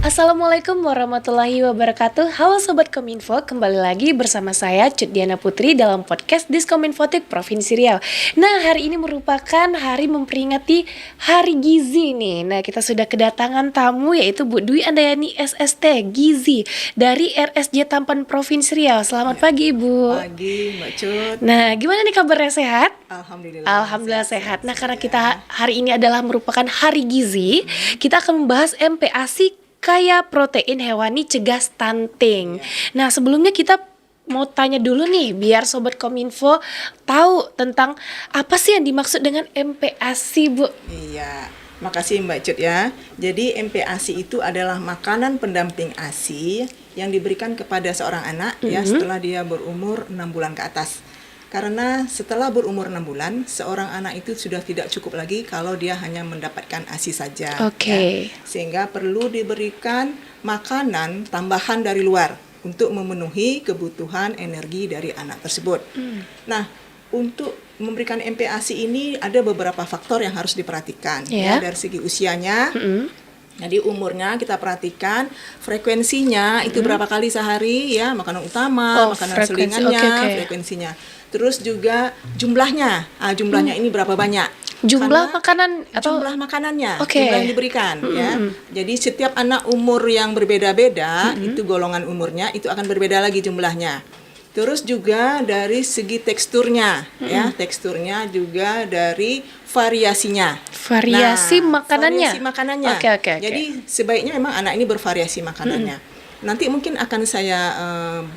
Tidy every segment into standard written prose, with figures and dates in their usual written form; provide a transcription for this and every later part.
Assalamualaikum warahmatullahi wabarakatuh. Halo Sobat Kominfo, kembali lagi bersama saya Cut Diana Putri dalam podcast Diskominfotik Provinsi Riau. Nah, hari ini merupakan hari memperingati Hari Gizi nih. Nah, kita sudah kedatangan tamu yaitu Bu Dwi Andayani SST Gizi dari RSJ Tampan Provinsi Riau. Selamat pagi Ibu. Pagi Mbak Cut. Nah, gimana nih kabarnya, sehat? Alhamdulillah Sehat. Nah, karena kita hari ini adalah merupakan Hari Gizi, kita akan membahas MPASI kaya protein hewani cegah stunting. Nah, sebelumnya kita mau tanya dulu nih, biar Sobat Kominfo tahu tentang apa sih yang dimaksud dengan MPASI, Bu? Iya, makasih Mbak Cut ya. Jadi MPASI itu adalah makanan pendamping ASI yang diberikan kepada seorang anak ya setelah dia berumur 6 bulan ke atas. Karena setelah berumur 6 bulan, seorang anak itu sudah tidak cukup lagi kalau dia hanya mendapatkan ASI saja. Oke. Ya. Sehingga perlu diberikan makanan tambahan dari luar untuk memenuhi kebutuhan energi dari anak tersebut. Nah, untuk memberikan MPASI ini ada beberapa faktor yang harus diperhatikan. Ya, dari segi usianya. Jadi umurnya kita perhatikan, frekuensinya itu berapa kali sehari ya, makanan utama, makanan selingannya, frekuensinya. Terus juga jumlahnya, jumlahnya ini berapa banyak? Jumlah makanan atau jumlah makanannya, jumlah yang diberikan ya. Jadi setiap anak umur yang berbeda-beda, itu golongan umurnya itu akan berbeda lagi jumlahnya. Terus juga dari segi teksturnya, ya, teksturnya juga dari variasinya. Variasi makanannya. Variasi makanannya. Oke. Jadi sebaiknya memang anak ini bervariasi makanannya. Nanti mungkin akan saya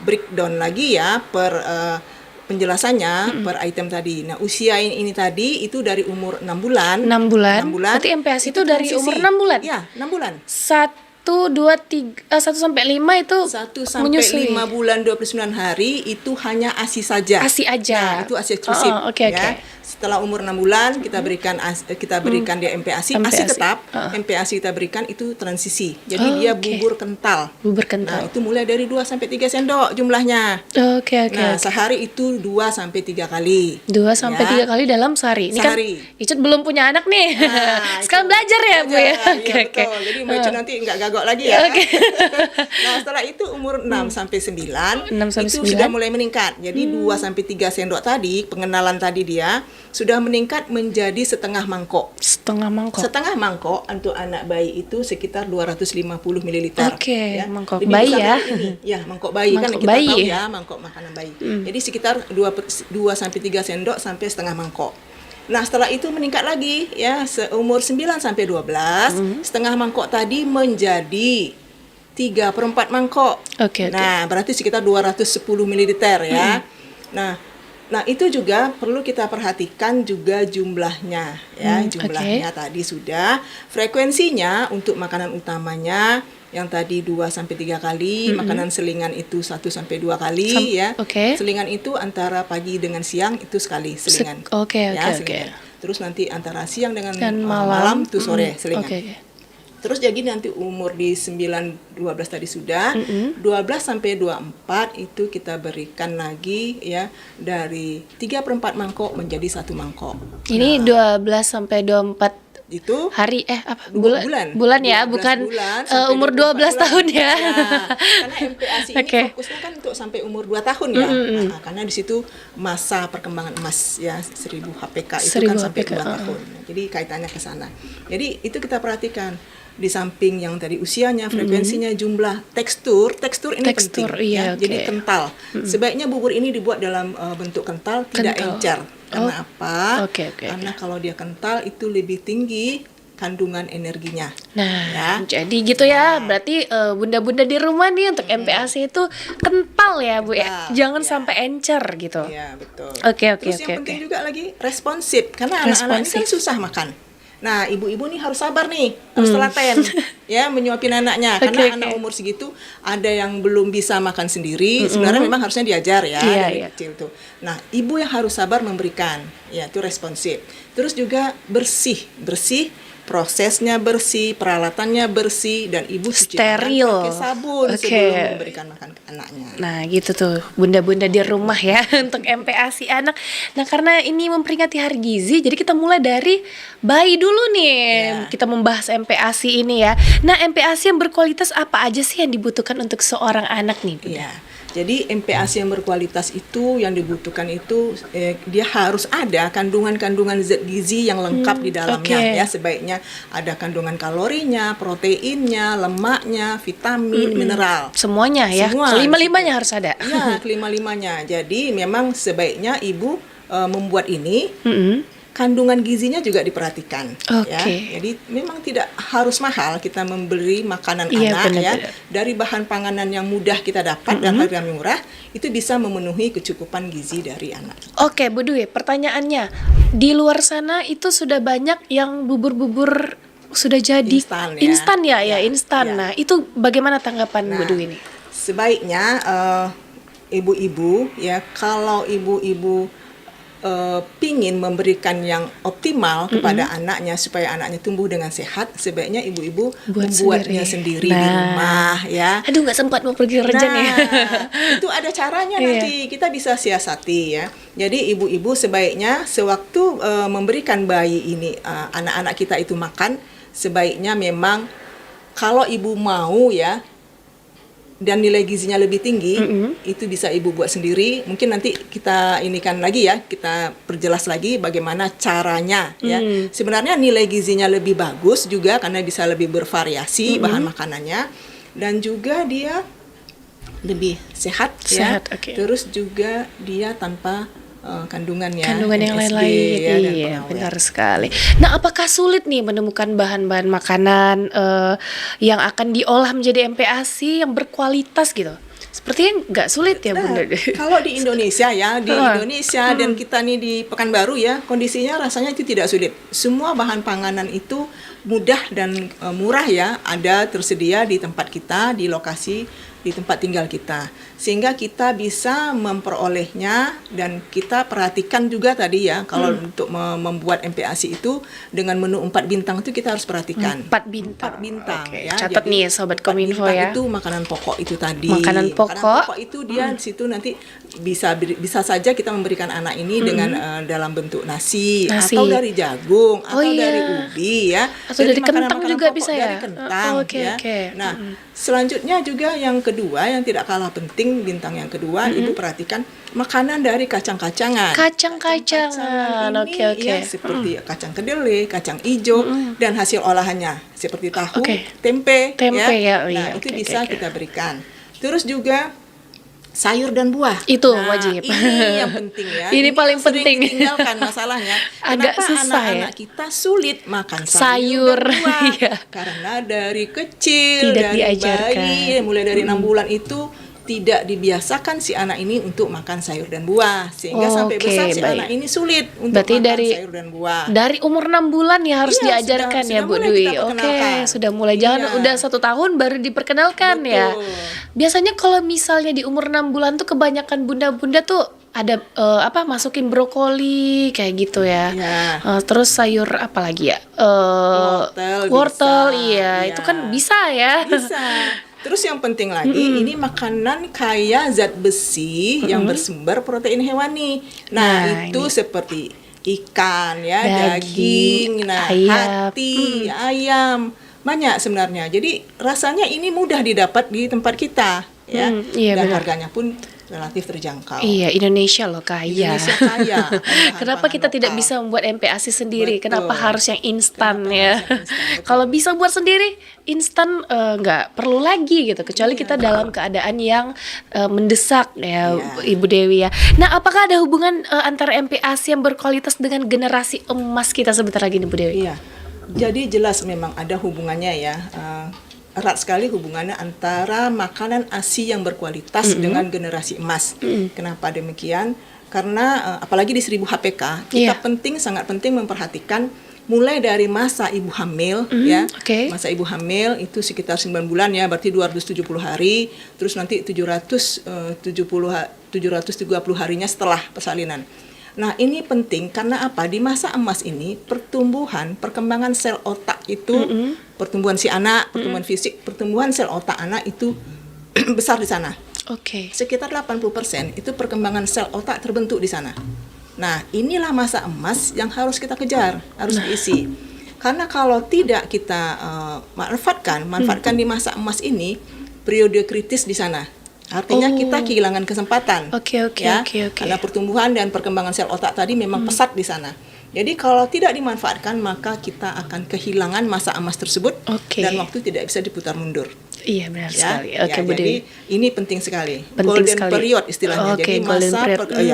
breakdown lagi ya per penjelasannya per item tadi. Nah, usia ini tadi itu dari umur 6 bulan. 6 bulan. Berarti MPASI itu dari umur 6 bulan. Iya, 6 bulan. 1 sampai 5 itu 1 sampai menyusui. 5 bulan 29 hari itu hanya ASI saja. ASI aja. Nah, itu ASI eksklusif. Oke. Setelah umur 6 bulan kita berikan dia MPASI. ASI tetap. MPASI kita berikan itu transisi. Jadi dia bubur kental. Nah, itu mulai dari 2 sampai 3 sendok jumlahnya. Oke. Nah, sehari itu 2 sampai 3 kali. 2 sampai 3 kali dalam sehari. Ini sehari. Kan Icut belum punya anak nih. Sekarang belajar ya, Bu ya. Oke. Jadi Mbak Cut nanti enggak gagok lagi ya. Nah, setelah itu umur 6 sampai 9 itu sudah mulai meningkat. Jadi 2 sampai 3 sendok tadi, pengenalan tadi dia sudah meningkat menjadi setengah mangkok. Setengah mangkok untuk anak bayi itu sekitar 250 ml. Oke, ya. mangkok Lebih bayi ya. Ya, mangkok bayi kan kita bayi. tahu ya, mangkok makanan bayi. Jadi sekitar 2 sampai 3 sendok sampai setengah mangkok. Nah, setelah itu meningkat lagi ya, seumur 9 sampai 12, setengah mangkok tadi menjadi 3/4 mangkok. Nah, berarti sekitar 210 ml ya. Nah, itu juga perlu kita perhatikan juga jumlahnya ya. Jumlahnya tadi sudah. Frekuensinya untuk makanan utamanya yang tadi 2 sampai 3 kali, makanan selingan itu 1 sampai 2 kali ya. Selingan itu antara pagi dengan siang itu sekali selingan. Selingan. Terus nanti antara siang dengan malam itu sore selingan. Terus jadi nanti umur di 9-12 tadi sudah, 12 sampai 24 itu kita berikan lagi ya dari 3/4 mangkok menjadi 1 mangkok. Ini 12 sampai 24 itu hari bulan ya, bukan umur 12 tahun ya. Karena MPASI ini fokusnya kan untuk sampai umur 2 tahun ya. Karena di situ masa perkembangan emas ya 1000 HPK itu kan sampai 2 tahun. Jadi kaitannya ke sana. Jadi itu kita perhatikan. Di samping yang tadi usianya, frekuensinya, jumlah, tekstur ini penting. Iya, Jadi kental. Sebaiknya bubur ini dibuat dalam bentuk kental, tidak encer. Karena apa? Karena kalau dia kental itu lebih tinggi kandungan energinya. Nah, jadi gitu ya. Berarti bunda-bunda di rumah nih untuk MPASI itu kental ya, Bu ya. Jangan sampai encer gitu. Iya, betul. Terus yang penting juga lagi responsif. Karena anak-anak ini kan susah makan. Nah, ibu-ibu nih harus sabar nih, harus telaten ya menyuapin anaknya. Karena anak umur segitu ada yang belum bisa makan sendiri. Sebenarnya memang harusnya diajar ya dari kecil tuh. Nah, ibu yang harus sabar memberikan, ya itu responsif. Terus juga bersih prosesnya bersih, peralatannya bersih, dan ibu cuci Steril. tangan pakai sabun Oke. sebelum memberikan makan ke anaknya. Nah gitu tuh bunda-bunda di rumah ya untuk MPASI anak. Nah karena ini memperingati hari gizi, jadi kita mulai dari bayi dulu nih. Ya. Kita membahas MPASI ini ya. Nah MPASI yang berkualitas apa aja sih yang dibutuhkan untuk seorang anak nih Bunda? Iya. Jadi MPASI yang berkualitas itu yang dibutuhkan itu dia harus ada kandungan-kandungan zat gizi yang lengkap di dalamnya oke. ya. Sebaiknya ada kandungan kalorinya, proteinnya, lemaknya, vitamin, mineral. Semuanya ya, Semua. kelima-limanya harus ada. Ya, kelima-limanya. Jadi memang sebaiknya ibu membuat ini kandungan gizinya juga diperhatikan. Ya. Oke. Jadi memang tidak harus mahal kita memberi makanan Iya, anak benar-benar. ya. Dari bahan panganan yang mudah kita dapat dan harga murah itu bisa memenuhi kecukupan gizi dari anak. Oke Bu Dwi, pertanyaannya di luar sana itu sudah banyak yang bubur-bubur sudah jadi Instan ya. instan ya, Ya, instan. ya. Nah itu bagaimana tanggapan Bu Nah, Dwi ini? Sebaiknya ibu-ibu ya, kalau ibu-ibu pingin memberikan yang optimal kepada anaknya supaya anaknya tumbuh dengan sehat, sebaiknya ibu-ibu Buat membuatnya sendiri di Nah. rumah ya. Aduh nggak sempat mau pergi kerja nih. Itu ada caranya Iya. nanti kita bisa siasati ya. Jadi ibu-ibu sebaiknya sewaktu memberikan bayi ini anak-anak kita itu makan, sebaiknya memang kalau ibu mau ya dan nilai gizinya lebih tinggi, itu bisa ibu buat sendiri. Mungkin nanti kita inikan lagi ya, kita perjelas lagi bagaimana caranya ya. Sebenarnya nilai gizinya lebih bagus juga karena bisa lebih bervariasi bahan makanannya, dan juga dia lebih sehat, Sehat, ya. oke. Terus juga dia tanpa kandungan Kandungan yang MSG, lain-lain, ya, dan iya pengawet. benar sekali. Nah apakah sulit nih menemukan bahan-bahan makanan yang akan diolah menjadi MPASI yang berkualitas gitu? Sepertinya nggak sulit ya Bunda. Kalau di Indonesia ya, di Indonesia dan kita nih di Pekanbaru ya, kondisinya rasanya itu tidak sulit. Semua bahan panganan itu mudah dan murah ya, ada tersedia di tempat kita, di lokasi, di tempat tinggal kita. Sehingga kita bisa memperolehnya dan kita perhatikan juga tadi ya, kalau untuk membuat MPASI itu dengan menu 4 bintang itu kita harus perhatikan. 4 bintang. 4 bintang Oke, ya. catat Jadi, nih Sobat 4 Kominfo bintang ya. Itu makanan pokok itu tadi. Makanan pokok. itu dia di situ nanti bisa saja kita memberikan anak ini dengan dalam bentuk nasi, Nasi. atau dari jagung atau iya. dari ubi ya. Atau dari kentang makanan-makanan juga pokok, bisa ya? Dari kentang Oke, ya. oke. Nah, selanjutnya juga yang kedua yang tidak kalah penting, bintang yang kedua, Ibu perhatikan makanan dari kacang-kacangan. Kacang-kacangan, ini oke, oke. ya seperti kacang kedelai, kacang ijo, dan hasil olahannya seperti tahu, Oke. tempe, Tempe ya, oh Nah, iya, itu oke, bisa oke. kita berikan. Terus juga sayur dan buah. Itu Nah, wajib. Ini yang penting ya. Ini paling yang sering penting. ditinggalkan masalahnya. Agak Kenapa susah ya? anak-anak kita sulit makan Sayur, sayur dan buah? iya. Karena dari kecil, Tidak dari diajarkan. bayi, mulai dari 6 bulan itu tidak dibiasakan si anak ini untuk makan sayur dan buah, sehingga sampai Oke, besar si baik. anak ini sulit untuk Berarti makan dari sayur dan buah. Dari umur 6 bulan ya harus Iya, diajarkan sudah ya Bu mulai Dwi. kita Oke, perkenalkan. sudah mulai. Jangan Iya. udah 1 tahun baru diperkenalkan ya. Betul. Biasanya kalau misalnya di umur 6 bulan tuh kebanyakan bunda-bunda tuh ada masukin brokoli kayak gitu ya. Iya. Terus sayur apa lagi ya? Wortel bisa. iya. Iya. Itu kan bisa ya. Bisa. Terus yang penting lagi, ini makanan kaya zat besi yang bersumber protein hewani. Nah, Itu seperti ikan ya, Daging, daging, ayam. hati, ayam. Banyak sebenarnya. Jadi rasanya ini mudah didapat di tempat kita ya. Iya, Dan benar. harganya pun relatif terjangkau. Iya, Indonesia loh kaya. Indonesia kaya akan bahan Kenapa pangan kita tidak lokal. bisa membuat MPASI sendiri? Betul. Kenapa harus yang instan Kenapa ya? harus yang instan, betul. Kalau bisa buat sendiri, instan nggak perlu lagi gitu. Kecuali kita dalam keadaan yang mendesak ya, Iya. Ibu Dewi ya. Nah, apakah ada hubungan antara MPASI yang berkualitas dengan generasi emas kita sebentar lagi nih, Bu Dewi? Iya, jadi jelas memang ada hubungannya ya, erat sekali hubungannya antara makanan ASI yang berkualitas dengan generasi emas. Kenapa demikian? Karena apalagi di 1000 HPK, kita Iya. sangat penting memperhatikan mulai dari masa ibu hamil ya. oke. Masa ibu hamil itu sekitar 9 bulan ya, berarti 270 hari, terus nanti 730 harinya setelah persalinan. Nah, ini penting karena apa? Di masa emas ini perkembangan sel otak itu pertumbuhan si anak, pertumbuhan fisik, pertumbuhan sel otak anak itu besar di sana. Oke. Sekitar 80% itu perkembangan sel otak terbentuk di sana. Nah, inilah masa emas yang harus kita kejar, harus diisi. Karena kalau tidak kita manfaatkan di masa emas ini, periode kritis di sana. Artinya kita kehilangan kesempatan. Oke. Karena pertumbuhan dan perkembangan sel otak tadi memang pesat di sana. Jadi kalau tidak dimanfaatkan, maka kita akan kehilangan masa emas tersebut dan waktu tidak bisa diputar mundur. Iya, benar sekali. Oke, Bu jadi Dewi. ini penting sekali. Penting Golden sekali. period istilahnya. Jadi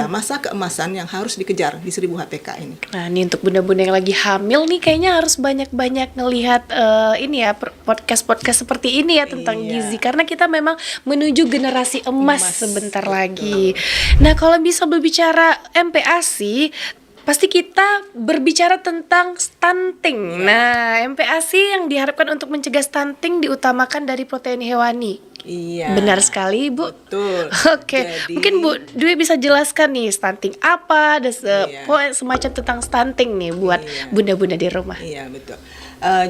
masa keemasan yang harus dikejar di 1000 HPK ini. Nah, ini untuk bunda-bunda yang lagi hamil nih kayaknya harus banyak-banyak ngelihat ini ya podcast-podcast seperti ini ya tentang gizi, karena kita memang menuju generasi emas sebentar lagi. Nah, kalau bisa berbicara MPASI, pasti kita berbicara tentang stunting. Nah, MPASI yang diharapkan untuk mencegah stunting diutamakan dari protein hewani. Iya. Benar sekali, Bu. Betul. Oke. Mungkin Bu Dwi bisa jelaskan nih stunting apa dan semacam tentang stunting nih buat bunda-bunda di rumah. Iya, betul.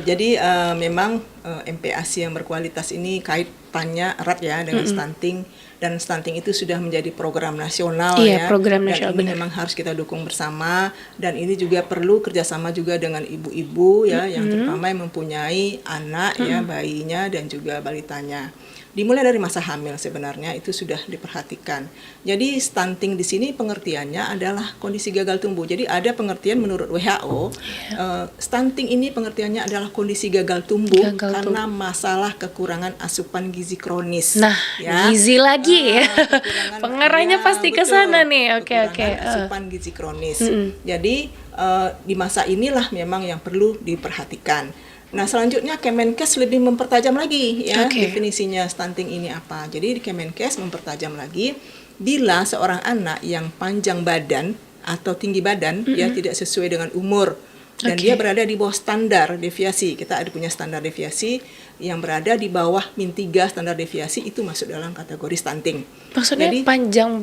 Jadi memang MPASI yang berkualitas ini kaitannya erat ya dengan stunting, dan stunting itu sudah menjadi program nasional program nasional, dan ini memang harus kita dukung bersama, dan ini juga perlu kerjasama juga dengan ibu-ibu ya yang terutama yang mempunyai anak ya, bayinya dan juga balitanya. Dimulai dari masa hamil sebenarnya itu sudah diperhatikan. Jadi stunting di sini pengertiannya adalah kondisi gagal tumbuh. Jadi ada pengertian menurut WHO, stunting ini pengertiannya adalah kondisi gagal tumbuh karena masalah kekurangan asupan gizi kronis. Nah, gizi lagi ya. Pengarahnya pasti ke sana nih. Oke. Asupan gizi kronis. Jadi di masa inilah memang yang perlu diperhatikan. Nah, selanjutnya Kemenkes lebih mempertajam lagi ya definisinya stunting ini apa. Jadi di Kemenkes mempertajam lagi bila seorang anak yang panjang badan atau tinggi badan ya tidak sesuai dengan umur dan dia berada di bawah standar deviasi. Kita ada punya standar deviasi yang berada di bawah -3 standar deviasi, itu masuk dalam kategori stunting. Maksudnya jadi, panjang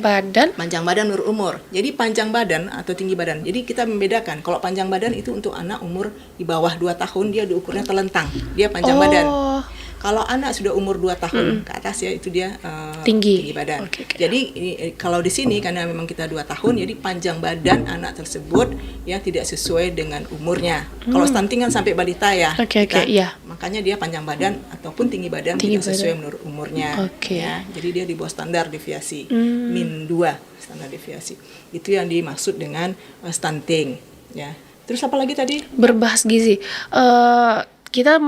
badan menurut umur. Jadi panjang badan atau tinggi badan. Jadi kita membedakan. Kalau panjang badan itu untuk anak umur di bawah 2 tahun, dia diukurnya telentang. Dia panjang badan. Kalau anak sudah umur 2 tahun ke atas ya, itu dia tinggi badan. Jadi kalau di sini karena memang kita 2 tahun, jadi panjang badan anak tersebut ya tidak sesuai dengan umurnya. Kalau stunting kan sampai balita ya. Makanya dia panjang badan ataupun tinggi badan tidak sesuai menurut umurnya. Ya. Jadi dia di bawah standar deviasi -2 standar deviasi. Itu yang dimaksud dengan stunting ya. Terus apa lagi tadi? Berbahas gizi. Kita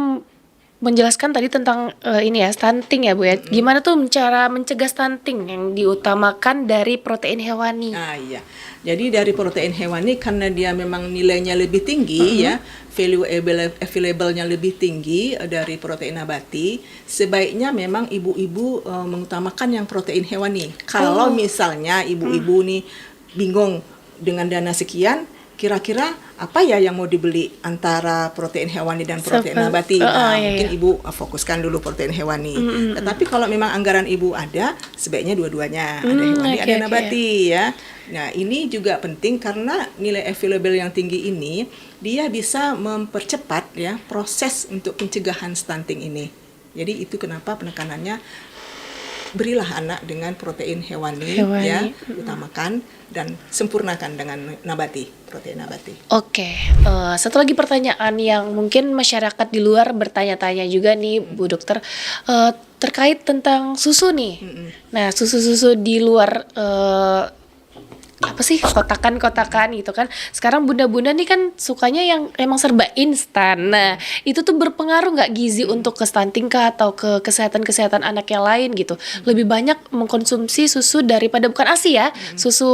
menjelaskan tadi tentang ini ya, stunting ya Bu ya. Gimana tuh cara mencegah stunting yang diutamakan dari protein hewani? Iya. Jadi dari protein hewani karena dia memang nilainya lebih tinggi ya, value available-nya lebih tinggi dari protein nabati, sebaiknya memang ibu-ibu mengutamakan yang protein hewani. Kalau misalnya ibu-ibu nih bingung dengan dana sekian, kira-kira apa ya yang mau dibeli antara protein hewani dan protein nabati? Mungkin ibu fokuskan dulu protein hewani. Tetapi kalau memang anggaran ibu ada, sebaiknya dua-duanya, ada hewani, ada nabati ya. Nah, ini juga penting karena nilai available yang tinggi ini dia bisa mempercepat ya proses untuk pencegahan stunting ini. Jadi itu kenapa penekanannya berilah anak dengan protein hewani. Ya, utamakan dan sempurnakan dengan nabati, protein nabati. Satu lagi pertanyaan yang mungkin masyarakat di luar bertanya-tanya juga nih Bu Dokter, terkait tentang susu nih. Nah, susu-susu di luar apa sih, kotakan gitu kan. Sekarang bunda-bunda nih kan sukanya yang emang serba instan. Nah, itu tuh berpengaruh nggak gizi untuk ke stunting kah atau ke kesehatan anak yang lain gitu. Lebih banyak mengkonsumsi susu daripada, bukan ASI ya, susu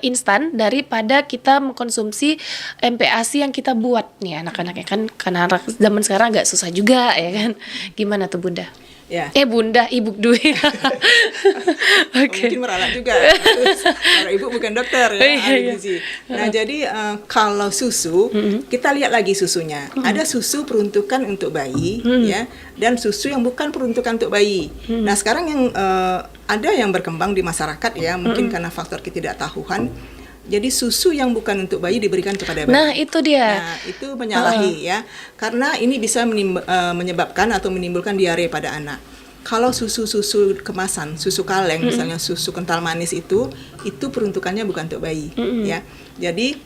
instan daripada kita mengkonsumsi MPASI yang kita buat nih anak-anaknya kan, karena anak zaman sekarang agak susah juga ya kan. Gimana tuh Bunda? Ya. Bunda, Ibu Dwi. Mungkin meralat juga. Kalau ibu bukan dokter ya, ahli gizi. Nah, jadi kalau susu, kita lihat lagi susunya. Ada susu peruntukan untuk bayi ya, dan susu yang bukan peruntukan untuk bayi. Nah, sekarang yang ada yang berkembang di masyarakat ya, mungkin karena faktor ketidaktahuan, Jadi susu yang bukan untuk bayi diberikan kepada bayi. Nah, itu dia. Nah, itu menyalahi ya. Karena ini bisa menyebabkan atau menimbulkan diare pada anak. Kalau susu-susu kemasan, susu kaleng, misalnya susu kental manis itu peruntukannya bukan untuk bayi, ya. Jadi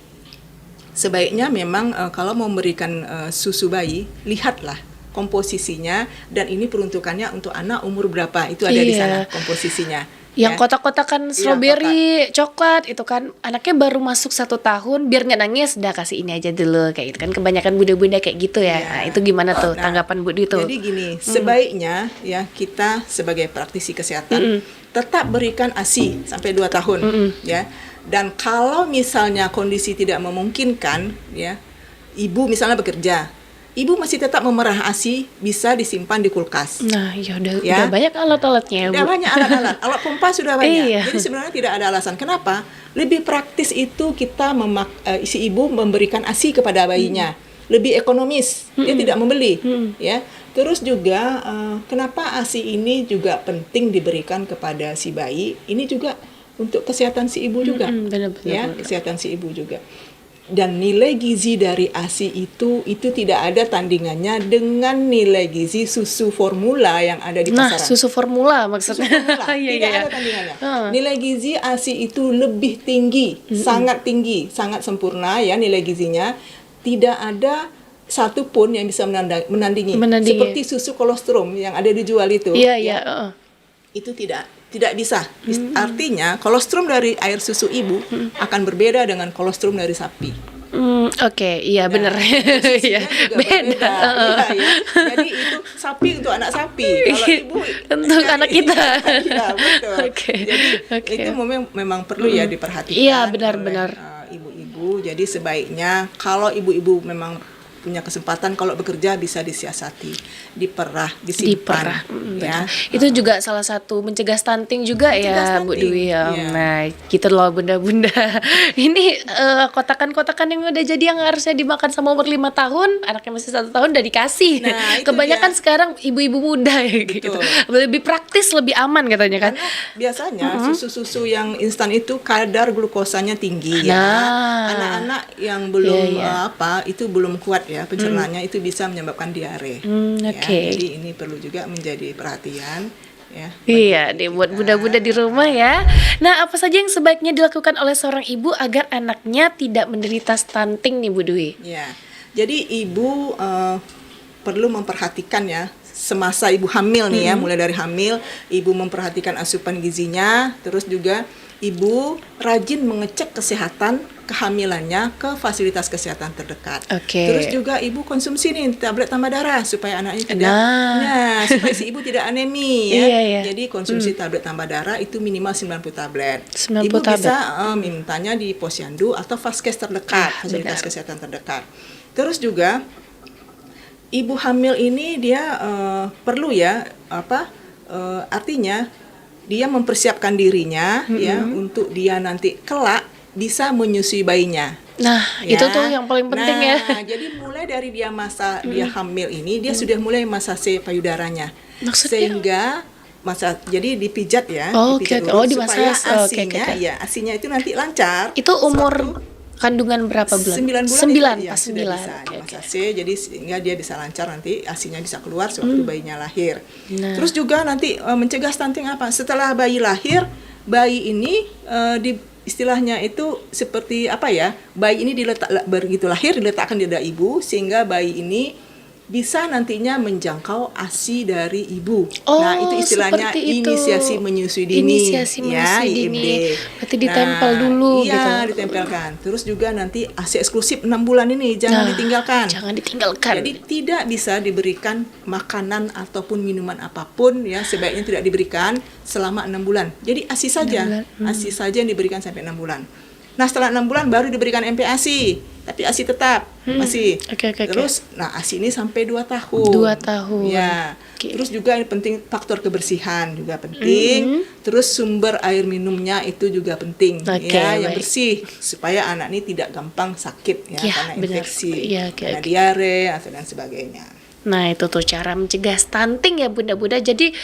sebaiknya memang kalau mau memberikan susu bayi, lihatlah komposisinya dan ini peruntukannya untuk anak umur berapa, itu ada di sana komposisinya. Yang Ya. kotak-kotakan strawberry, coklat itu kan anaknya baru masuk 1 tahun, biar nggak nangis, udah kasih ini aja dulu kayak gitu kan, kebanyakan bunda-bunda kayak gitu ya. Nah, itu gimana tuh tanggapan Bu Dwi tuh? Jadi gini, sebaiknya ya kita sebagai praktisi kesehatan tetap berikan ASI sampai 2 tahun ya. Dan kalau misalnya kondisi tidak memungkinkan ya, ibu misalnya bekerja, ibu masih tetap memerah ASI, bisa disimpan di kulkas. Nah, ya udah Ya. banyak alat-alatnya ya, Udah Bu. banyak alat-alat, alat pompa sudah banyak. Iya. Jadi sebenarnya tidak ada alasan. Kenapa? Lebih praktis itu kita si ibu memberikan ASI kepada bayinya. Lebih ekonomis, dia tidak membeli, ya. Terus juga kenapa ASI ini juga penting diberikan kepada si bayi? Ini juga untuk kesehatan si ibu juga, Benar-benar. ya, kesehatan si ibu juga. Dan nilai gizi dari ASI itu tidak ada tandingannya dengan nilai gizi susu formula yang ada di Nah, pasaran. susu formula maksudnya. Formula, Iya, tidak iya. ada tandingannya. Heeh. Nilai gizi ASI itu lebih tinggi, sangat tinggi, sangat sempurna ya nilai gizinya. Tidak ada satupun yang bisa menandingi. Seperti susu kolostrum yang ada dijual itu. Iya, ya, iya, heeh. Itu tidak bisa. Artinya kolostrum dari air susu ibu akan berbeda dengan kolostrum dari sapi. Oke, iya benar. Iya, Juga beda. berbeda. Iya, ya. Jadi itu sapi untuk anak sapi. Kalau ibu Untuk anak kita. Iya, betul. Oke, Jadi oke. itu memang perlu ya diperhatikan. Iya, benar-benar. oleh, ibu-ibu. Jadi sebaiknya kalau ibu-ibu memang punya kesempatan kalau bekerja bisa disiasati, diperah, disimpan, ya. Itu juga salah satu mencegah stunting juga ya, Bu stunting, Dwi ya. iya. Nah, gitu loh bunda-bunda. Ini kotakan-kotakan yang udah jadi yang harusnya dimakan sama umur 5 tahun, anaknya masih 1 tahun udah dikasih. Nah, itu Kebanyakan dia. sekarang ibu-ibu muda ya gitu. Lebih praktis, lebih aman katanya kan. Karena biasanya susu-susu yang instan itu kadar glukosanya tinggi ya. Nah. Anak-anak yang belum Iya, itu belum kuat ya pencernaannya, itu bisa menyebabkan diare. Oke. Ya, jadi ini perlu juga menjadi perhatian ya. Iya, deh buat bunda-bunda di rumah ya. Nah, apa saja yang sebaiknya dilakukan oleh seorang ibu agar anaknya tidak menderita stunting nih Bu Dwi? Ya. Jadi ibu perlu memperhatikan ya semasa ibu hamil nih ya, mulai dari hamil ibu memperhatikan asupan gizinya, terus juga ibu rajin mengecek kesehatan kehamilannya ke fasilitas kesehatan terdekat. Oke. Terus juga ibu konsumsi nih tablet tambah darah supaya anaknya tidak, Nah. supaya si ibu tidak anemi ya. Iya, iya. Jadi konsumsi tablet tambah darah itu minimal 90 tablet. 90 Ibu tablet. bisa mintanya di posyandu atau Vaskes terdekat, fasilitas kesehatan terdekat. Terus juga ibu hamil ini dia perlu ya artinya dia mempersiapkan dirinya ya untuk dia nanti kelak bisa menyusui bayinya. Nah, Ya. itu tuh yang paling penting ya. Nah, jadi mulai dari dia dia hamil ini dia sudah mulai masase payudaranya. Maksudnya? Sehingga jadi dipijat ya, Oh, dipijat oke. dulu Oh, supaya dimasas. Oh, oke, asinya oke. ya asinya itu nanti lancar. Itu umur kandungan berapa bulan? 9 bulan 9, itu, ya, pas sudah 9. bisa Oke, oke. dimasase, jadi sehingga dia bisa lancar nanti asinya bisa keluar sewaktu bayinya lahir. Nah. Terus juga nanti mencegah stunting apa? Setelah bayi lahir, bayi ini istilahnya itu seperti apa ya? Bayi ini begitu lahir diletakkan di dada ibu sehingga bayi ini bisa nantinya menjangkau ASI dari ibu. Oh, Nah, itu istilahnya seperti itu. inisiasi menyusui dini. Inisiasi menyusui dini. IMD. Berarti ditempel dulu iya, gitu. ditempelkan. Terus juga nanti ASI eksklusif 6 bulan ini jangan Nah, ditinggalkan. Jangan ditinggalkan. Jadi tidak bisa diberikan makanan ataupun minuman apapun ya, sebaiknya tidak diberikan selama 6 bulan. Jadi ASI saja. 6 bulan. ASI saja yang diberikan sampai 6 bulan. Nah, setelah 6 bulan baru diberikan MPASI, tapi ASI tetap masih. Oke. Terus ASI ini sampai 2 tahun. 2 tahun. Ya. Oke. Terus juga yang penting faktor kebersihan juga penting. Terus sumber air minumnya itu juga penting Oke, ya, yang baik. bersih supaya anak ini tidak gampang sakit ya, Ya, karena benar. infeksi, Iya, oke, karena oke. diare atau dan sebagainya. Nah, itu tuh cara mencegah stunting ya bunda-bunda. Jadi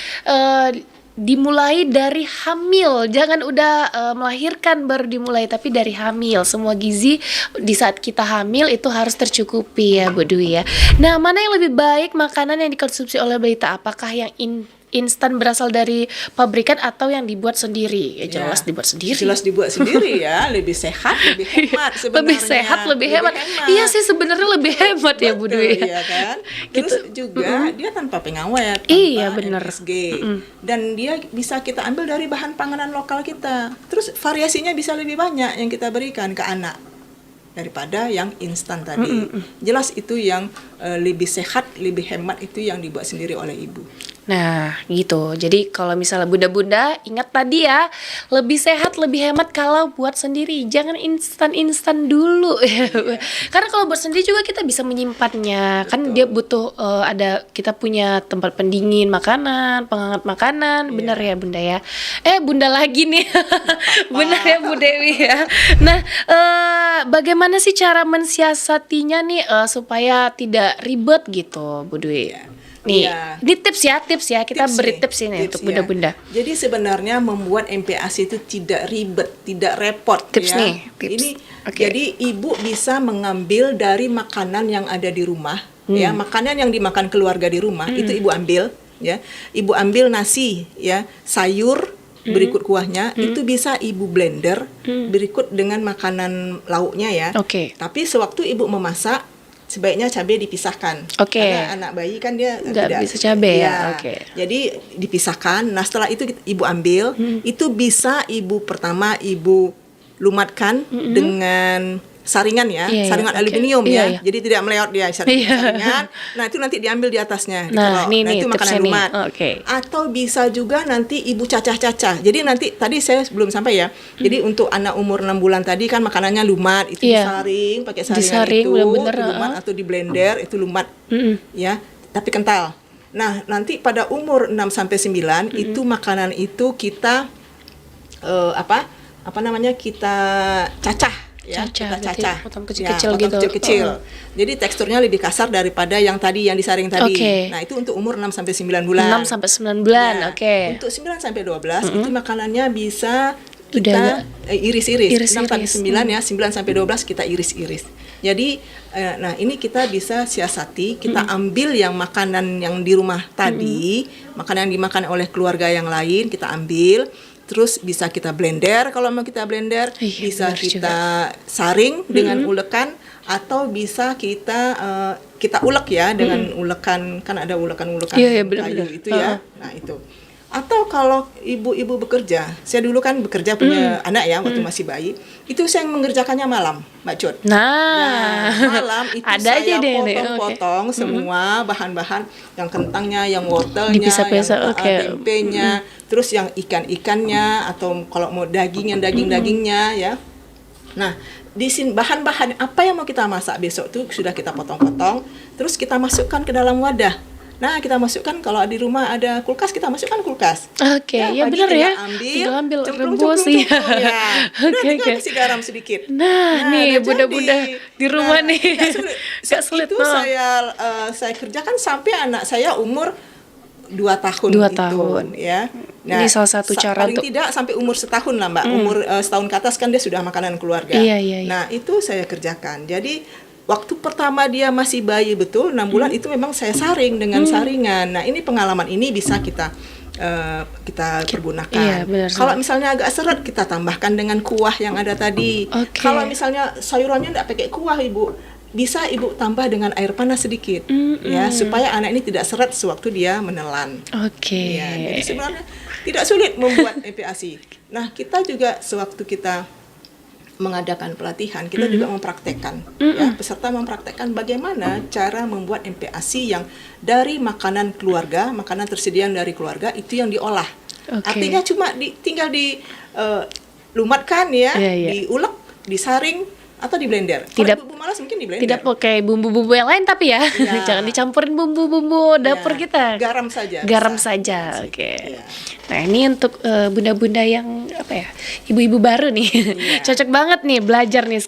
dimulai dari hamil, jangan udah melahirkan baru dimulai, tapi dari hamil. Semua gizi di saat kita hamil itu harus tercukupi ya Bu Dwi ya. Nah, mana yang lebih baik makanan yang dikonsumsi oleh balita? Apakah yang instan berasal dari pabrikan atau yang dibuat sendiri? Ya jelas dibuat sendiri. Jelas dibuat sendiri ya, lebih sehat, lebih hemat sebenarnya. Lebih sehat, lebih hemat. Iya sih sebenarnya lebih hemat ya Bu Dwi. Iya kan? Terus juga dia tanpa pengawet, tanpa Iya, benar. MSG. Dan dia bisa kita ambil dari bahan panganan lokal kita. Terus variasinya bisa lebih banyak yang kita berikan ke anak daripada yang instan tadi. Jelas itu yang lebih sehat, lebih hemat itu yang dibuat sendiri oleh ibu. Nah, gitu. Jadi kalau misalnya bunda-bunda ingat tadi ya, lebih sehat, lebih hemat kalau buat sendiri. Jangan instan-instan dulu. Karena kalau buat sendiri juga kita bisa menyimpannya. Kan dia butuh ada kita punya tempat pendingin makanan, penghangat makanan. Benar ya, Bunda ya. Bunda lagi nih. Benar ya, Bu Dewi ya. Nah, bagaimana sih cara mensiasatinya nih supaya tidak ribet gitu, Bu Dewi? Nih, ini tips ya, kita beri tips ini untuk bunda-bunda. Jadi sebenarnya membuat MPASI itu tidak ribet, tidak repot. Tips ya. nih, tips. Ini jadi ibu bisa mengambil dari makanan yang ada di rumah, ya, makanan yang dimakan keluarga di rumah itu ibu ambil, ya, ibu ambil nasi, ya, sayur berikut kuahnya itu bisa ibu blender berikut dengan makanan lauknya ya. Tapi sewaktu ibu memasak sebaiknya cabai dipisahkan. Karena anak bayi kan dia tidak bisa cabai ya. Jadi dipisahkan. Nah, setelah itu ibu ambil, itu bisa pertama ibu lumatkan dengan saringan ya, saringan aluminium ya. Jadi tidak melewat dia saringan. Nah, itu nanti diambil di atasnya. Nah, itu makanan lumat. Atau bisa juga nanti ibu cacah-cacah. Jadi nanti tadi saya belum sampai ya. Jadi untuk anak umur 6 bulan tadi kan makanannya lumat, itu disaring pakai saringan itu lumat atau di blender itu lumat. Ya, tapi kental. Nah, nanti pada umur 6 sampai 9 itu makanan itu kita kita cacah. Kita cacah, potong kecil-kecil gitu. Kecil-kecil. Jadi teksturnya lebih kasar daripada yang disaring tadi. Nah, itu untuk umur 6 sampai 9 bulan. 6 sampai 9 bulan. Untuk 9 sampai 12 itu makanannya bisa kita iris-iris. 6 sampai 9 ya, 9 sampai 12 kita iris-iris. Jadi nah ini kita bisa siasati, kita ambil yang makanan yang di rumah tadi, makanan yang dimakan oleh keluarga yang lain kita ambil. Terus bisa kita blender, kalau mau kita blender bisa kita saring dengan ulekan, atau bisa kita ulek ya dengan ulekan, kan ada ulekan-ulekan kayu itu ya. Nah itu. Atau kalau ibu-ibu bekerja, saya dulu kan bekerja punya anak ya waktu masih bayi, itu saya mengerjakannya malam, Mbak Cut. Nah, malam itu ada saya aja potong semua bahan-bahan, yang kentangnya, yang wortelnya, yang tempenya, terus yang ikan-ikannya, atau kalau mau dagingnya ya. Nah, di sini bahan-bahan apa yang mau kita masak besok tuh sudah kita potong-potong, terus kita masukkan ke dalam wadah. Nah, kita masukkan, kalau di rumah ada kulkas, kita masukkan kulkas. Ya benar ya. Tinggal ambil rebus ya. Tinggal kasih garam sedikit. Nah nih bunda-bunda di rumah nih. Gak sulit. Itu saya kerjakan sampai anak saya umur 2 tahun. 2 tahun ya. Nah, ini salah satu cara paling tidak sampai umur setahun lah, Mbak. Umur setahun ke atas kan dia sudah makanan keluarga. Iya. Nah, itu saya kerjakan. Jadi waktu pertama dia masih bayi betul 6 bulan itu memang saya saring dengan saringan. Nah, ini pengalaman ini bisa kita pergunakan. Kalau misalnya agak seret, kita tambahkan dengan kuah yang ada tadi. Kalau misalnya sayurannya tidak pakai kuah, Ibu, bisa Ibu tambah dengan air panas sedikit, ya, supaya anak ini tidak seret sewaktu dia menelan. Ya, jadi sebenarnya tidak sulit membuat MPASI. Nah, kita juga sewaktu kita mengadakan pelatihan, kita juga mempraktekkan, ya, peserta mempraktekkan bagaimana cara membuat MPASI yang dari makanan keluarga, makanan tersedia dari keluarga itu yang diolah. Artinya cuma tinggal lumatkan ya, diulek, disaring, atau di blender. Tidak bumbu malas mungkin di blender. Tidak pakai bumbu-bumbu yang lain tapi ya. Jangan dicampurin bumbu-bumbu dapur kita. Garam saja. Garam saja. Nah, ini untuk bunda-bunda yang ibu-ibu baru nih. Cocok banget nih belajar nih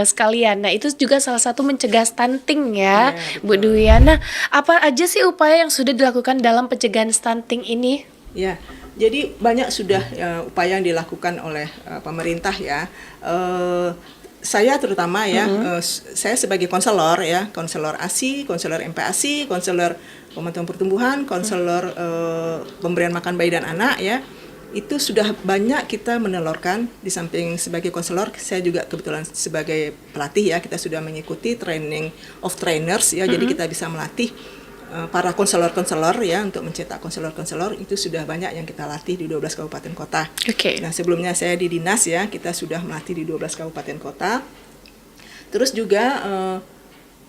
sekalian. Nah, itu juga salah satu mencegah stunting ya, Bu Dwi. Nah, apa aja sih upaya yang sudah dilakukan dalam pencegahan stunting ini? Ya. Jadi banyak sudah upaya yang dilakukan oleh pemerintah ya. Saya terutama ya, saya sebagai konselor ya, konselor ASI, konselor MPASI, konselor pemantauan pertumbuhan, konselor pemberian makan bayi dan anak ya, itu sudah banyak kita menelurkan. Di samping sebagai konselor, saya juga kebetulan sebagai pelatih ya, kita sudah mengikuti training of trainers ya, jadi kita bisa melatih para konselor-konselor ya, untuk mencetak konselor-konselor itu sudah banyak yang kita latih di 12 kabupaten kota. Oke. Nah, sebelumnya saya di dinas ya, kita sudah melatih di 12 kabupaten kota. Terus juga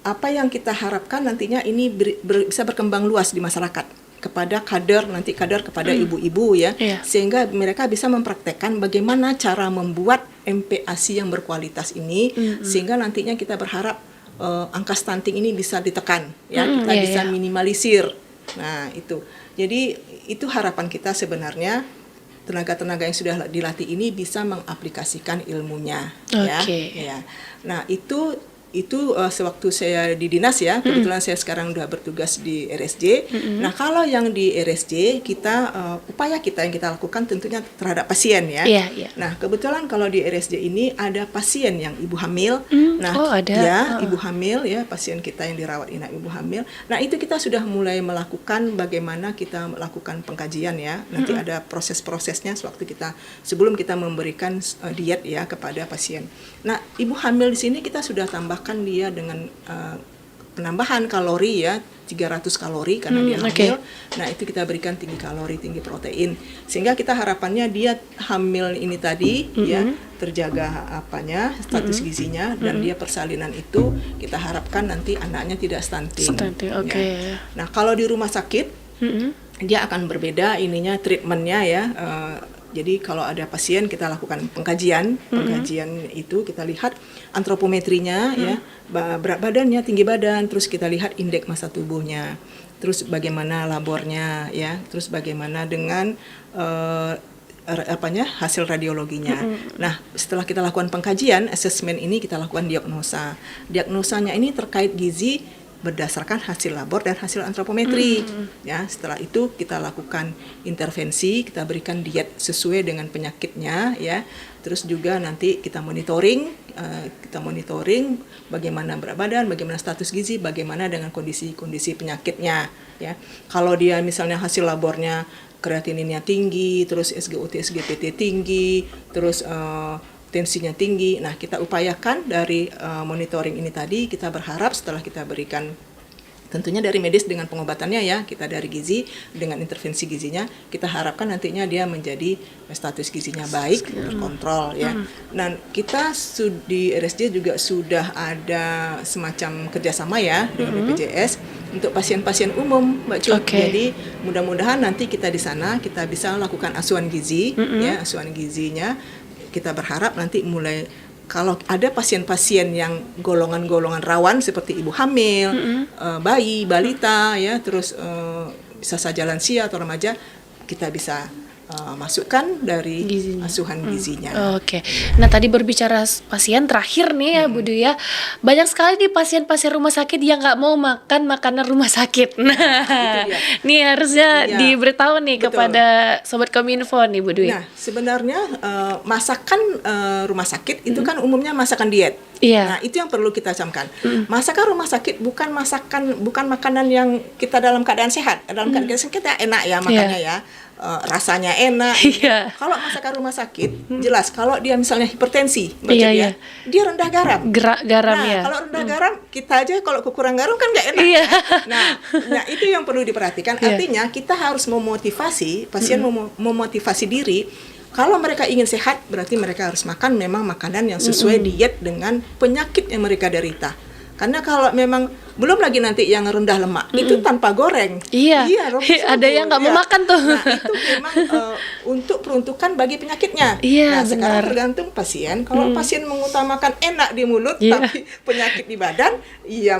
apa yang kita harapkan nantinya ini bisa berkembang luas di masyarakat kepada kader kepada ibu-ibu ya, sehingga mereka bisa mempraktekkan bagaimana cara membuat MPASI yang berkualitas ini, sehingga nantinya kita berharap angka stunting ini bisa ditekan ya, kita bisa minimalisir. Nah, itu. Jadi itu harapan kita sebenarnya, tenaga-tenaga yang sudah dilatih ini bisa mengaplikasikan ilmunya ya. Nah, itu sewaktu saya di dinas ya, kebetulan saya sekarang udah bertugas di RSJ. Nah, kalau yang di RSJ kita upaya kita yang kita lakukan tentunya terhadap pasien ya. Nah, kebetulan kalau di RSJ ini ada pasien yang ibu hamil. Nah, ibu hamil ya, pasien kita yang dirawat inap ibu hamil. Nah, itu kita sudah mulai melakukan bagaimana kita melakukan pengkajian ya. Nanti ada proses-prosesnya sebelum kita memberikan diet ya kepada pasien. Nah, ibu hamil di sini kita sudah tambahkan dia dengan penambahan kalori ya, 300 kalori karena dia hamil. Nah, itu kita berikan tinggi kalori, tinggi protein, sehingga kita harapannya dia hamil ini tadi ya terjaga status gizinya, dan dia persalinan itu kita harapkan nanti anaknya tidak stunting. Ya. Nah, kalau di rumah sakit dia akan berbeda treatmentnya ya. Jadi kalau ada pasien kita lakukan pengkajian itu kita lihat antropometrinya ya, berat badannya, tinggi badan, terus kita lihat indeks massa tubuhnya, terus bagaimana labornya ya, terus bagaimana dengan hasil radiologinya. Nah, setelah kita lakukan pengkajian, asesmen ini kita lakukan diagnosa. Diagnosanya ini terkait gizi berdasarkan hasil labor dan hasil antropometri. Ya, setelah itu kita lakukan intervensi, kita berikan diet sesuai dengan penyakitnya ya. Terus juga nanti kita monitoring bagaimana berat badan, bagaimana status gizi, bagaimana dengan kondisi penyakitnya ya. Kalau dia misalnya hasil labornya kreatininnya tinggi, terus SGOT SGPT tinggi, terus tensinya tinggi. Nah, kita upayakan dari monitoring ini tadi, kita berharap setelah kita berikan tentunya dari medis dengan pengobatannya ya, kita dari gizi dengan intervensi gizinya, kita harapkan nantinya dia menjadi status gizinya baik, terkontrol ya. Nah, kita di RSJ juga sudah ada semacam kerjasama ya dengan BPJS untuk pasien-pasien umum, Mbak Cut. Jadi mudah-mudahan nanti kita di sana kita bisa lakukan asuhan gizi ya, asuhan gizinya. Kita berharap nanti mulai kalau ada pasien-pasien yang golongan-golongan rawan seperti ibu hamil, bayi, balita ya, terus bisa saja lansia atau remaja, kita bisa masukkan dari asuhan gizinya. Nah, tadi berbicara pasien terakhir nih ya Bu Dwi ya, banyak sekali nih pasien-pasien rumah sakit yang nggak mau makan makanan rumah sakit. Nah, ini harusnya diberitahu nih kepada Sobat Kominfo nih Bu Dwi. Nah, sebenarnya masakan rumah sakit itu kan umumnya masakan diet. Nah, itu yang perlu kita camkan. Masakan rumah sakit bukan makanan yang kita dalam keadaan sehat. Dalam keadaan sehat kita enak ya makannya ya. Rasanya enak. Kalau masakan rumah sakit, jelas kalau dia misalnya hipertensi, dia rendah garam. Kalau rendah garam, kita aja kalau kurang garam kan nggak enak. Nah, itu yang perlu diperhatikan. Artinya kita harus memotivasi pasien, memotivasi diri. Kalau mereka ingin sehat, berarti mereka harus makan memang makanan yang sesuai diet dengan penyakit yang mereka derita. Karena kalau memang belum lagi nanti yang rendah lemak itu tanpa goreng. Ada yang nggak mau makan tuh. Nah, itu memang untuk peruntukan bagi penyakitnya. Nah, sekarang tergantung pasien. Kalau pasien mengutamakan enak di mulut tapi penyakit di badan,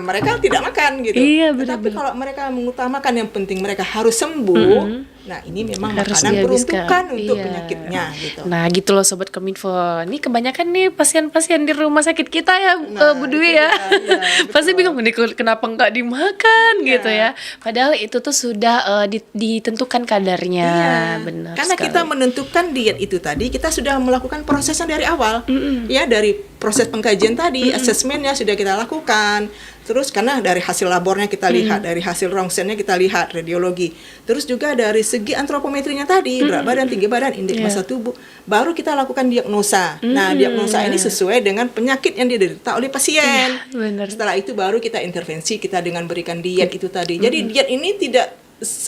mereka tidak makan gitu. Tapi kalau mereka mengutamakan yang penting mereka harus sembuh, Nah, ini memang Harus makanan dihabiskan. peruntukan untuk Iya. penyakitnya gitu. Nah gitu loh Sobat Kominfo. Ini kebanyakan nih pasien-pasien di rumah sakit kita ya, Nah, Bu itu Dwi dia, ya. iya, Pasti betul. bingung nih kenapa nggak dimakan Iya. gitu ya. Padahal itu tuh sudah ditentukan kadarnya. Benar Karena sekali. kita menentukan diet itu tadi, kita sudah melakukan prosesnya dari awal. Ya, dari proses pengkajian tadi, asesmennya sudah kita lakukan. Terus karena dari hasil labornya kita lihat, dari hasil rongsennya kita lihat, radiologi. Terus juga dari segi antropometrinya tadi, berat badan, tinggi badan, indeks massa tubuh, baru kita lakukan diagnosa. Nah, diagnosa ini sesuai dengan penyakit yang diderita oleh pasien. Benar. Setelah itu baru kita intervensi, kita dengan berikan diet itu tadi. Jadi diet ini tidak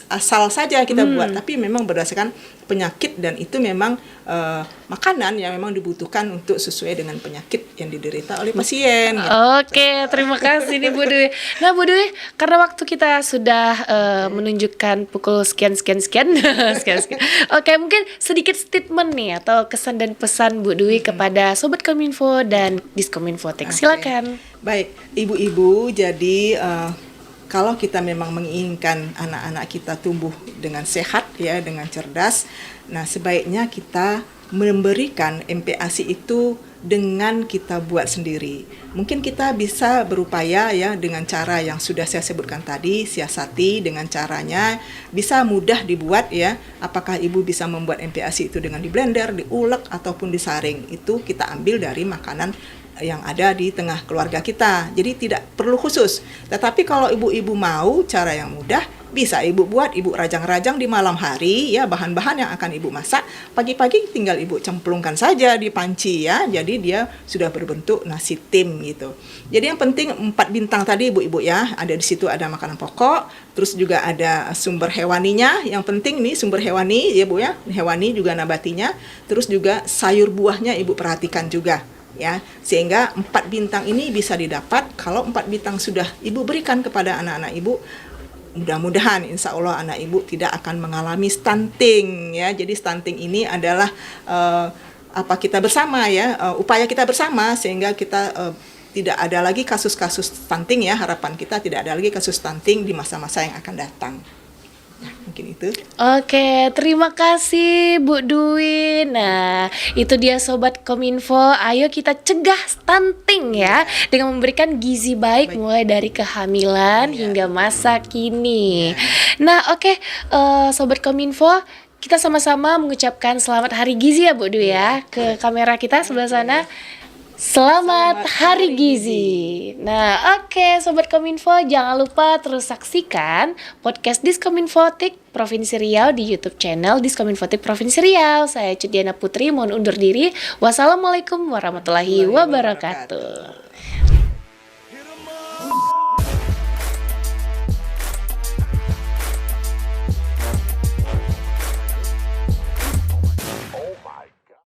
asal saja kita buat, tapi memang berdasarkan penyakit, dan itu memang makanan yang memang dibutuhkan untuk sesuai dengan penyakit yang diderita oleh pasien. Gitu. Oke, terima kasih nih Bu Dwi. Nah Bu Dwi, karena waktu kita sudah menunjukkan pukul sekian. Sekian. Oke, mungkin sedikit statement nih atau kesan dan pesan Bu Dwi kepada Sobat Kominfo dan Diskominfotek. Silakan. Baik, ibu-ibu, jadi kalau kita memang menginginkan anak-anak kita tumbuh dengan sehat ya, dengan cerdas, nah sebaiknya kita memberikan MPASI itu dengan kita buat sendiri. Mungkin kita bisa berupaya ya dengan cara yang sudah saya sebutkan tadi, siasati dengan caranya, bisa mudah dibuat ya. Apakah ibu bisa membuat MPASI itu dengan di blender, diulek ataupun disaring, itu kita ambil dari makanan yang ada di tengah keluarga kita. Jadi tidak perlu khusus. Tetapi kalau ibu-ibu mau cara yang mudah, bisa ibu buat, ibu rajang-rajang di malam hari ya, bahan-bahan yang akan ibu masak. Pagi-pagi tinggal ibu cemplungkan saja di panci ya. Jadi dia sudah berbentuk nasi tim gitu. Jadi yang penting 4 bintang tadi ibu-ibu ya, ada di situ ada makanan pokok, terus juga ada sumber hewaninya. Yang penting nih sumber hewani ya Bu ya, hewani juga nabatinya. Terus juga sayur buahnya ibu perhatikan juga. Ya, sehingga 4 bintang ini bisa didapat kalau 4 bintang sudah ibu berikan kepada anak-anak ibu. Mudah-mudahan insya Allah anak ibu tidak akan mengalami stunting ya. Jadi stunting ini adalah kita bersama ya, upaya kita bersama sehingga kita tidak ada lagi kasus-kasus stunting ya. Harapan kita tidak ada lagi kasus stunting di masa-masa yang akan datang. Nah, mungkin itu. Oke, terima kasih Bu Dwi. Nah, itu dia Sobat Kominfo. Ayo kita cegah stunting ya, dengan memberikan gizi baik mulai dari kehamilan hingga masa kini. Nah, oke, Sobat Kominfo, kita sama-sama mengucapkan selamat Hari Gizi ya Bu Dwi ya. Ke kamera kita sebelah sana. Selamat Hari Gizi. Nah, oke Sobat Kominfo, jangan lupa terus saksikan podcast Diskominfotik Provinsi Riau di YouTube channel Diskominfotik Provinsi Riau. Saya Cut Diana Putri, mohon undur diri. Wassalamualaikum warahmatullahi wabarakatuh.